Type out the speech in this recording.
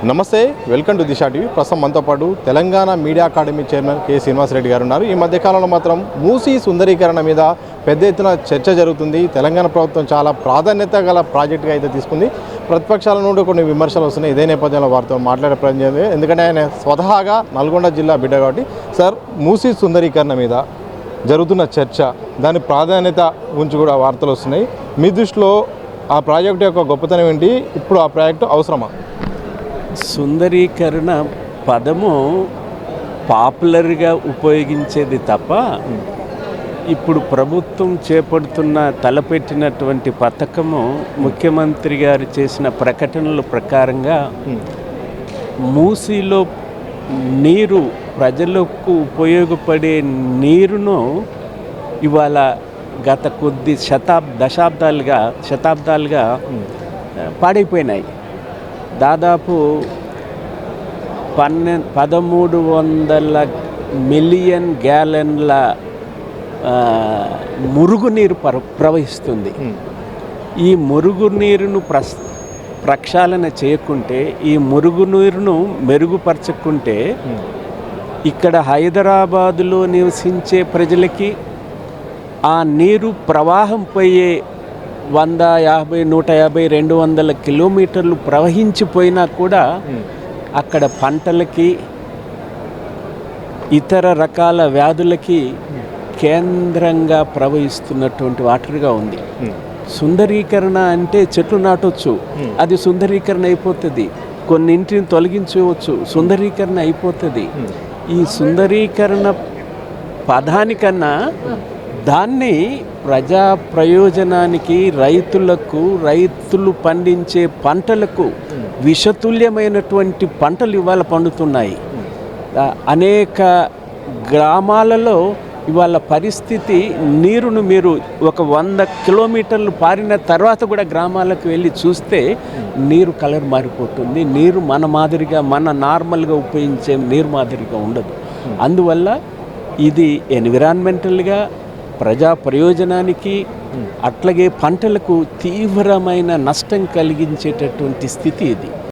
నమస్తే, welcome to Disha TV. ప్రస్తుతం మనతో పాటు Telangana media academy chairman K Srinivas Reddy గారు ఉన్నారు. ఈ మధ్యకాలంలో మాత్రం మూసీ సుందరీకరణ మీద పెద్ద ఎత్తున చర్చ జరుగుతుంది. తెలంగాణ ప్రభుత్వం చాలా ప్రాధాన్యత గల ప్రాజెక్టుగా అయితే తీసుకుంది. ప్రతిపక్షాల నుండి కొన్ని విమర్శలు వస్తున్నాయి. ఇదే నేపథ్యంలో వారితో మాట్లాడే ప్రయత్నం చేయాలి. ఎందుకంటే ఆయన స్వతహాగా నల్గొండ జిల్లా బిడ్డ కాబట్టి. సార్, మూసీ సుందరీకరణ మీద జరుగుతున్న చర్చ, దాని ప్రాధాన్యత గురించి కూడా వార్తలు వస్తున్నాయి. మీ దృష్టిలో ఆ ప్రాజెక్టు యొక్క గొప్పతనం ఏంటి? ఇప్పుడు ఆ ప్రాజెక్టు అవసరమా? సుందరీకరణ పదము పాపులర్గా ఉపయోగించేది తప్ప ఇప్పుడు ప్రభుత్వం చేపడుతున్న తలపెట్టినటువంటి పథకము ముఖ్యమంత్రి గారు చేసిన ప్రకటనల ప్రకారంగా మూసీలో నీరు ప్రజలకు ఉపయోగపడే నీరును ఇవాళ గత కొద్ది శతాబ్దాలుగా పాడైపోయినాయి. దాదాపు 1300 మిలియన్ గ్యాలన్ల మురుగునీరు ప్రవహిస్తుంది. ఈ మురుగునీరును ప్రక్షాళన చేయకుంటే, ఈ మురుగునీరును మెరుగుపరచకుంటే ఇక్కడ హైదరాబాదులో నివసించే ప్రజలకి ఆ నీరు ప్రవాహం పోయే 150, 150, 200 కిలోమీటర్లు ప్రవహించిపోయినా కూడా అక్కడ పంటలకి, ఇతర రకాల వ్యాధులకి కేంద్రంగా ప్రవహిస్తున్నటువంటి వాటర్గా ఉంది. సుందరీకరణ అంటే చెట్లు నాటొచ్చు, అది సుందరీకరణ అయిపోతుంది. కొన్నింటిని తొలగించవచ్చు, సుందరీకరణ అయిపోతుంది. ఈ సుందరీకరణ పదానికన్నా దాన్ని ప్రజా ప్రయోజనానికి, రైతులు పండించే పంటలకు విషతుల్యమైనటువంటి పంటలు ఇవాళ పండుతున్నాయి. అనేక గ్రామాలలో ఇవాళ పరిస్థితి, నీరును మీరు ఒక 100 కిలోమీటర్లు పారిన తర్వాత కూడా గ్రామాలకు వెళ్ళి చూస్తే నీరు కలర్ మారిపోతుంది. నీరు మన మాదిరిగా, మన నార్మల్గా ఉపయోగించే నీరు మాదిరిగా ఉండదు. అందువల్ల ఇది ఎన్విరాన్మెంటల్గా, ప్రజా ప్రయోజనానికి, అట్లాగే పంటలకు తీవ్రమైన నష్టం కలిగించేటటువంటి స్థితి ఇది.